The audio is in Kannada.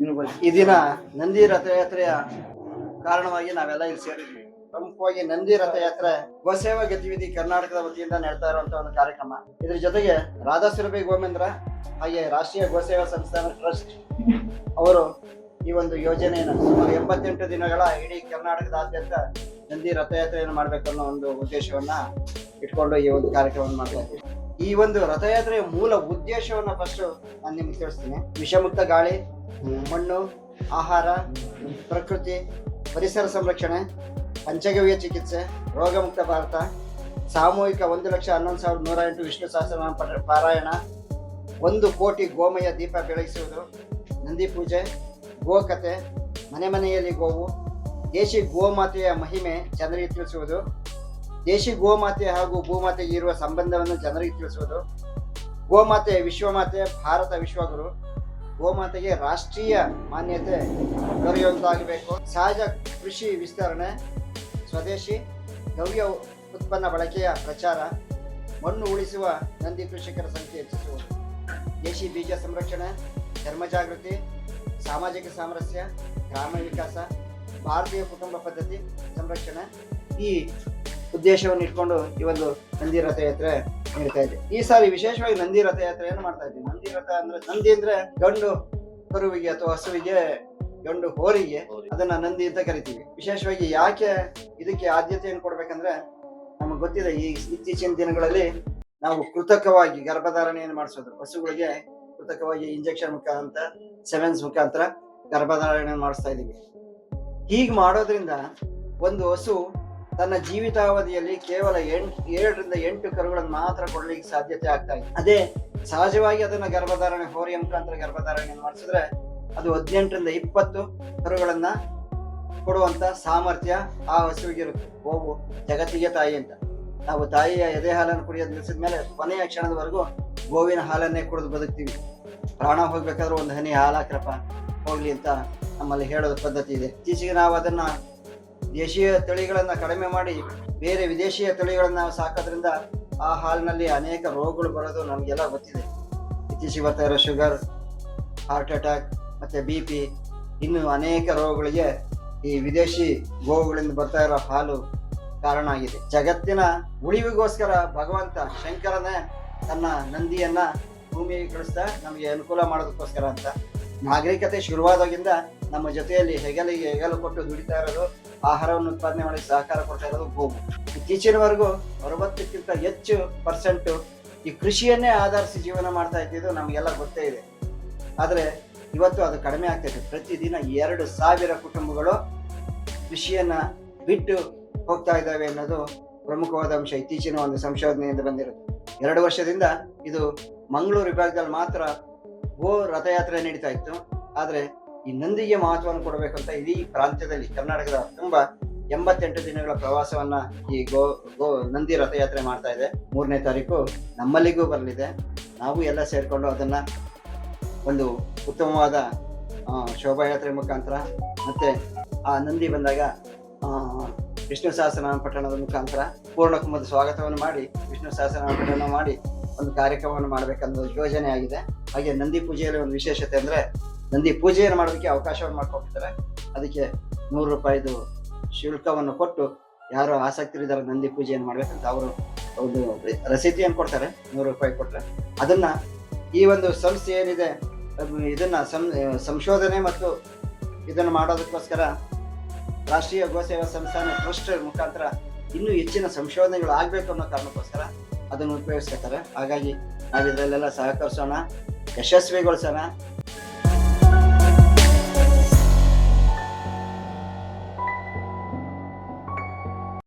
ಈ ದಿನ ನಂದಿ ರಥಯಾತ್ರೆಯ ಕಾರಣವಾಗಿ ನಾವೆಲ್ಲ ಇಲ್ಲಿ ಸೇರಿದ್ವಿ. ಪ್ರಮುಖವಾಗಿ ನಂದಿ ರಥಯಾತ್ರೆ ಗೋಸೇವಾ ಗತಿವಿಧಿ ಕರ್ನಾಟಕದ ವತಿಯಿಂದ ನಡೆತಾ ಇರುವಂತಹ ಒಂದು ಕಾರ್ಯಕ್ರಮ. ಇದ್ರ ಜೊತೆಗೆ ರಾಧಾಸುರಭಿ ಗೋಮೇಂದ್ರ ಹಾಗೆ ರಾಷ್ಟ್ರೀಯ ಗೋಸೇವಾ ಸಂಸ್ಥಾನ ಟ್ರಸ್ಟ್ ಅವರು ಈ ಒಂದು ಯೋಜನೆಯನ್ನು ಸುಮಾರು 88 ದಿನಗಳ ಇಡೀ ಕರ್ನಾಟಕದಾದ್ಯಂತ ನಂದಿ ರಥಯಾತ್ರೆಯನ್ನು ಮಾಡಬೇಕನ್ನೋ ಒಂದು ಉದ್ದೇಶವನ್ನ ಇಟ್ಕೊಂಡು ಈ ಒಂದು ಕಾರ್ಯಕ್ರಮವನ್ನು ಮಾಡ್ತಾ ಇದ್ದೀವಿ. ಈ ಒಂದು ರಥಯಾತ್ರೆಯ ಮೂಲ ಉದ್ದೇಶವನ್ನ ಫಸ್ಟ್ ನಾನು ನಿಮ್ಗೆ ತಿಳಿಸ್ತೀನಿ. ವಿಷಮುಕ್ತ ಗಾಳಿ, ಮಣ್ಣು, ಆಹಾರ, ಪ್ರಕೃತಿ, ಪರಿಸರ ಸಂರಕ್ಷಣೆ, ಪಂಚಗವ್ಯ ಚಿಕಿತ್ಸೆ, ರೋಗಮುಕ್ತ ಭಾರತ, ಸಾಮೂಹಿಕ 1,11,108 ವಿಷ್ಣು ಸಹಸ್ರನಾಮ ಪಾರಾಯಣ, 1 ಕೋಟಿ ಗೋಮಯ ದೀಪ ಬೆಳಗಿಸುವುದು, ನಂದಿ ಪೂಜೆ, ಗೋಕತೆ, ಮನೆ ಮನೆಯಲ್ಲಿ ಗೋವು, ದೇಶಿ ಗೋಮಾತೆಯ ಮಹಿಮೆ ಜನರಿಗೆ ತಿಳಿಸುವುದು, ದೇಶಿ ಗೋಮಾತೆ ಹಾಗೂ ಭೂಮಾತೆಗೆ ಇರುವ ಸಂಬಂಧವನ್ನು ಜನರಿಗೆ ತಿಳಿಸುವುದು, ಗೋಮಾತೆ ವಿಶ್ವಮಾತೆ, ಭಾರತ ವಿಶ್ವಗುರು, ಗೋಮಾತೆಗೆ ರಾಷ್ಟ್ರೀಯ ಮಾನ್ಯತೆ ದೊರೆಯುವಂತಾಗಬೇಕು, ಸಹಜ ಕೃಷಿ ವಿಸ್ತರಣೆ, ಸ್ವದೇಶಿ ಗವ್ಯ ಉತ್ಪನ್ನ ಬಳಕೆಯ ಪ್ರಚಾರ, ಮಣ್ಣು ಉಳಿಸುವ ನಂದಿ ಕೃಷಿಕರ ಸಂಖ್ಯೆ ಹೆಚ್ಚಿಸುವುದು, ದೇಶಿ ಬೀಜ ಸಂರಕ್ಷಣೆ, ಧರ್ಮ ಜಾಗೃತಿ, ಸಾಮಾಜಿಕ ಸಾಮರಸ್ಯ, ಗ್ರಾಮೀಣ ವಿಕಾಸ, ಭಾರತೀಯ ಕುಟುಂಬ ಪದ್ಧತಿ ಸಂರಕ್ಷಣೆ ಈ ಉದ್ದೇಶವನ್ನು ಇಟ್ಕೊಂಡು ಈ ಒಂದು ನಂದಿ ರಥಯಾತ್ರೆ ನಡೀತಾ ಇದೆ. ಈ ಸಾರಿ ವಿಶೇಷವಾಗಿ ನಂದಿ ರಥಯಾತ್ರೆಯನ್ನು ಮಾಡ್ತಾ ಇದ್ದೀವಿ. ನಂದಿ ರಥ ಅಂದ್ರೆ ನಂದಿ ಅಂದ್ರೆ ಗಂಡು ಕರುವಿಗೆ ಅಥವಾ ಹಸುವಿಗೆ ಗಂಡು ಹೋರಿಗೆ ಅದನ್ನ ನಂದಿ ಅಂತ ಕರಿತೀವಿ. ವಿಶೇಷವಾಗಿ ಯಾಕೆ ಇದಕ್ಕೆ ಆದ್ಯತೆಯನ್ನು ಕೊಡ್ಬೇಕಂದ್ರೆ ನಮಗೆ ಗೊತ್ತಿದೆ, ಈ ಇತ್ತೀಚಿನ ದಿನಗಳಲ್ಲಿ ನಾವು ಕೃತಕವಾಗಿ ಗರ್ಭಧಾರಣೆಯನ್ನು ಮಾಡಿಸೋದು, ಹಸುಗಳಿಗೆ ಕೃತಕವಾಗಿ ಇಂಜೆಕ್ಷನ್ ಮುಖಾಂತರ, ಸೆವೆನ್ಸ್ ಮುಖಾಂತರ ಗರ್ಭಧಾರಣೆ ಮಾಡಿಸ್ತಾ ಇದೀವಿ. ಹೀಗೆ ಮಾಡೋದ್ರಿಂದ ಒಂದು ಹಸು ತನ್ನ ಜೀವಿತಾವಧಿಯಲ್ಲಿ ಕೇವಲ 7 ರಿಂದ 8 ಕರುಗಳನ್ನು ಮಾತ್ರ ಕೊಡ್ಲಿಕ್ಕೆ ಸಾಧ್ಯತೆ ಆಗ್ತಾ ಇದೆ. ಅದೇ ಸಹಜವಾಗಿ ಅದನ್ನ ಗರ್ಭಧಾರಣೆ ಹೋರಿಯ ಮುಖಾಂತರ ಗರ್ಭಧಾರಣೆ ಮಾಡಿಸಿದ್ರೆ ಅದು 18 ರಿಂದ 20 ಕರುಗಳನ್ನ ಕೊಡುವಂತ ಸಾಮರ್ಥ್ಯ ಆ ಹಸುವಿಗೆ ಇರುತ್ತೆ. ಗೋವು ಜಗತ್ತಿಗೆ ತಾಯಿ ಅಂತ. ನಾವು ತಾಯಿಯ ಎದೆ ಹಾಲನ್ನು ಕುಡಿಯೋದು ನಿಲ್ಸಿದ ಮೇಲೆ ಕೊನೆಯ ಕ್ಷಣದವರೆಗೂ ಗೋವಿನ ಹಾಲನ್ನೇ ಕುಡಿದು ಬದುಕ್ತೀವಿ. ಪ್ರಾಣ ಹೋಗ್ಬೇಕಾದ್ರೂ ಒಂದು ಹನಿ ಹಾಲಾಕ್ರಪ್ಪ ಹೋಗ್ಲಿ ಅಂತ ನಮ್ಮಲ್ಲಿ ಹೇಳೋದು ಪದ್ಧತಿ ಇದೆ. ಇತ್ತೀಚೆಗೆ ನಾವು ಅದನ್ನ ದೇಶೀಯ ತಳಿಗಳನ್ನ ಕಡಿಮೆ ಮಾಡಿ ಬೇರೆ ವಿದೇಶಿಯ ತಳಿಗಳನ್ನ ನಾವು ಸಾಕೋದ್ರಿಂದ ಆ ಹಾಲಿನಲ್ಲಿ ಅನೇಕ ರೋಗಗಳು ಬರೋದು ನಮಗೆಲ್ಲ ಗೊತ್ತಿದೆ. ಇತ್ತೀಚೆಗೆ ಬರ್ತಾ ಇರೋ ಶುಗರ್, ಹಾರ್ಟ್ ಅಟ್ಯಾಕ್ ಮತ್ತೆ BP ಇನ್ನು ಅನೇಕ ರೋಗಗಳಿಗೆ ಈ ವಿದೇಶಿ ಗೋವುಗಳಿಂದ ಬರ್ತಾ ಇರೋ ಹಾಲು ಕಾರಣ ಆಗಿದೆ. ಜಗತ್ತಿನ ಉಳಿವಿಗೋಸ್ಕರ ಭಗವಂತ ಶಂಕರನೇ ತನ್ನ ನಂದಿಯನ್ನ ಭೂಮಿಗೆ ಕಳಿಸ್ತಾ ನಮಗೆ ಅನುಕೂಲ ಮಾಡೋದಕ್ಕೋಸ್ಕರ ಅಂತ. ನಾಗರಿಕತೆ ಶುರುವಾದಾಗಿಂದ ನಮ್ಮ ಜೊತೆಯಲ್ಲಿ ಹೆಗಲು ಕೊಟ್ಟು ದುಡಿತಾ ಇರೋದು, ಆಹಾರವನ್ನು ಉತ್ಪಾದನೆ ಮಾಡಿ ಸಹಕಾರ ಕೊಡ್ತಾ ಇರೋದು ಗೋವು. ಇತ್ತೀಚಿನವರೆಗೂ 60ಕ್ಕಿಂತ ಹೆಚ್ಚು % ಈ ಕೃಷಿಯನ್ನೇ ಆಧರಿಸಿ ಜೀವನ ಮಾಡ್ತಾ ಇದ್ದಿದ್ದು ನಮಗೆಲ್ಲ ಗೊತ್ತೇ ಇದೆ. ಆದ್ರೆ ಇವತ್ತು ಅದು ಕಡಿಮೆ ಆಗ್ತೈತೆ. ಪ್ರತಿದಿನ 2,000 ಕುಟುಂಬಗಳು ಕೃಷಿಯನ್ನ ಬಿಟ್ಟು ಹೋಗ್ತಾ ಇದ್ದಾವೆ ಅನ್ನೋದು ಪ್ರಮುಖವಾದ ಅಂಶ. ಇತ್ತೀಚಿನ ಒಂದು ಸಂಶೋಧನೆಯಿಂದ ಬಂದಿರುತ್ತೆ. 2 ವರ್ಷದಿಂದ ಇದು ಮಂಗಳೂರು ವಿಭಾಗದಲ್ಲಿ ಮಾತ್ರ ಗೋ ರಥಯಾತ್ರೆ ನಡೀತಾ ಇತ್ತು. ಆದ್ರೆ ಈ ನಂದಿಗೆ ಮಹತ್ವವನ್ನು ಕೊಡಬೇಕಂತ ಇಡೀ ಪ್ರಾಂತ್ಯದಲ್ಲಿ ಕರ್ನಾಟಕದ ತುಂಬಾ 88 ದಿನಗಳ ಪ್ರವಾಸವನ್ನ ಈ ಗೋ ನಂದಿ ರಥಯಾತ್ರೆ ಮಾಡ್ತಾ ಇದೆ. 3ನೇ ತಾರೀಕು ನಮ್ಮಲ್ಲಿಗೂ ಬರಲಿದೆ. ನಾವು ಎಲ್ಲ ಸೇರ್ಕೊಂಡು ಅದನ್ನ ಒಂದು ಉತ್ತಮವಾದ ಶೋಭಾಯಾತ್ರೆ ಮುಖಾಂತರ ಮತ್ತೆ ಆ ನಂದಿ ಬಂದಾಗ ವಿಷ್ಣು ಸಹಸ್ರನಾಮ ಪಠಣದ ಮುಖಾಂತರ ಪೂರ್ಣ ಕುಂಭದ ಸ್ವಾಗತವನ್ನು ಮಾಡಿ ವಿಷ್ಣು ಸಹಸ್ರನಾಮ ಪಠಣ ಮಾಡಿ ಒಂದು ಕಾರ್ಯಕ್ರಮವನ್ನು ಮಾಡಬೇಕನ್ನೋ ಯೋಜನೆ ಆಗಿದೆ. ಹಾಗೆ ನಂದಿ ಪೂಜೆಯಲ್ಲಿ ಒಂದು ವಿಶೇಷತೆ ಅಂದ್ರೆ ನಂದಿ ಪೂಜೆಯನ್ನು ಮಾಡೋದಕ್ಕೆ ಅವಕಾಶವನ್ನು ಮಾಡ್ಕೊಟ್ಟಿದ್ದಾರೆ. ಅದಕ್ಕೆ 100 ರೂಪಾಯಿದು ಶುಲ್ಕವನ್ನು ಕೊಟ್ಟು ಯಾರು ಆಸಕ್ತರಿದ್ದಾರೆ ನಂದಿ ಪೂಜೆಯನ್ನು ಮಾಡ್ಬೇಕಂತ ಅವರು ಒಂದು ರಸೀದಿಯನ್ನು ಕೊಡ್ತಾರೆ. 100 ರೂಪಾಯಿ ಕೊಟ್ಟರೆ ಅದನ್ನ ಈ ಒಂದು ಸಂಸ್ಥೆ ಏನಿದೆ ಇದನ್ನ ಸಂಶೋಧನೆ ಮತ್ತು ಇದನ್ನು ಮಾಡೋದಕ್ಕೋಸ್ಕರ ರಾಷ್ಟ್ರೀಯ ಗೋಸೇವಾ ಸಂಸ್ಥಾನ ಟ್ರಸ್ಟ್ ಮುಖಾಂತರ ಇನ್ನೂ ಹೆಚ್ಚಿನ ಸಂಶೋಧನೆಗಳು ಆಗ್ಬೇಕು ಅನ್ನೋ ಕಾರಣಕ್ಕೋಸ್ಕರ ಅದನ್ನು ಉಪಯೋಗಿಸ್ಕೊತಾರೆ. ಹಾಗಾಗಿ ನಾವು ಇದರಲ್ಲೆಲ್ಲ ಸಹಕರಿಸೋಣ, ಯಶಸ್ವಿಗೊಳಿಸೋಣ.